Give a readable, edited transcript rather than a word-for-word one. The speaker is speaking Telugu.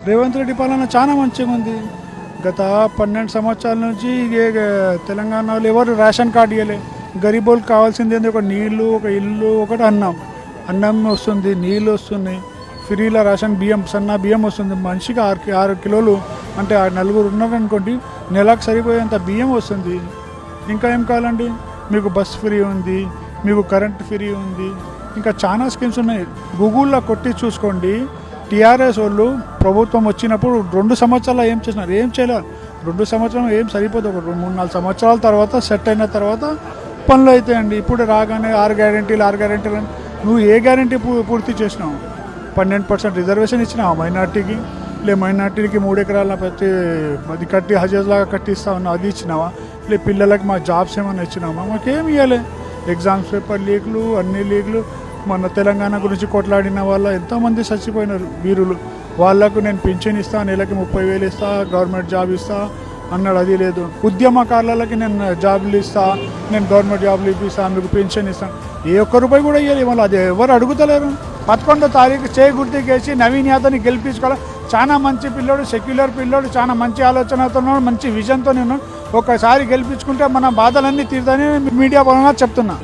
రేవంత్ రెడ్డి పాలన చాలా మంచిగా ఉంది. గత 12 సంవత్సరాల నుంచి తెలంగాణలో ఎవరు రేషన్ కార్డు ఇవ్వలే. గరీబోళ్ళకి కావాల్సింది ఏంది, ఒక నీళ్లు, ఒక ఇల్లు, ఒకటి అన్నం వస్తుంది, నీళ్ళు వస్తున్నాయి, ఫ్రీలో రేషన్ బియ్యం, సన్న బియ్యం వస్తుంది. మనిషికి 6 కిలోలు, అంటే 4 ఉన్నారనుకోండి, నెలకు సరిపోయేంత బియ్యం వస్తుంది. ఇంకా ఏం కావాలండి? మీకు బస్ ఫ్రీ ఉంది, మీకు కరెంట్ ఫ్రీ ఉంది, ఇంకా చాలా స్కీమ్స్ ఉన్నాయి. గూగుల్లో కొట్టి చూసుకోండి. టీఆర్ఎస్ వాళ్ళు ప్రభుత్వం వచ్చినప్పుడు 2 సంవత్సరాలు ఏం చేసినారు? ఏం చేయలేదు. 2 సంవత్సరాలు ఏం సరిపోదు. ఒక 3-4 సంవత్సరాల తర్వాత సెట్ అయిన తర్వాత పనులు అవుతాయండి. ఇప్పుడు రాగానే 6 గ్యారెంటీలు నువ్వు ఏ గ్యారెంటీ పూర్తి చేసినావు? 12% రిజర్వేషన్ ఇచ్చినావా మైనార్టీకి? మైనార్టీకి 3 ఎకరాల ప్రతి అది కట్టి హజాజ్ లాగా కట్టిస్తా ఉన్నావు, అది ఇచ్చినావా? పిల్లలకి మా జాబ్స్ ఏమైనా ఇచ్చినావా? మాకేమి ఇవ్వలే. ఎగ్జామ్స్ పేపర్ లీకులు, అన్ని లీకులు. మన తెలంగాణ గురించి కొట్లాడిన వాళ్ళ ఎంతోమంది చచ్చిపోయినారు వీరులు. వాళ్లకు నేను పింఛన్ ఇస్తా, నెలకి 30,000 ఇస్తా, గవర్నమెంట్ జాబ్ ఇస్తా అన్నాడు. అది లేదు. ఉద్యమకారులకి నేను జాబులు ఇస్తా, నేను గవర్నమెంట్ జాబులు ఇప్పిస్తాను, మీకు పెన్షన్ ఇస్తాను. ఏ ఒక్క రూపాయి కూడా ఇవ్వాలి. వాళ్ళు అది ఎవరు అడుగుతలేరు. 11వ తారీఖు చేయి గుర్తుకేసి నవీన్ యాదవ్ని గెలిపించుకోవాలి. చాలా మంచి పిల్లోడు, సెక్యులర్ పిల్లోడు, చాలా మంచి ఆలోచనతో ఉన్నాడు, మంచి విజన్తో ఉన్నాడు. ఒకసారి గెలిపించుకుంటే మన బాధలన్నీ తీరుతాయని మీడియా పరంగా చెప్తున్నా.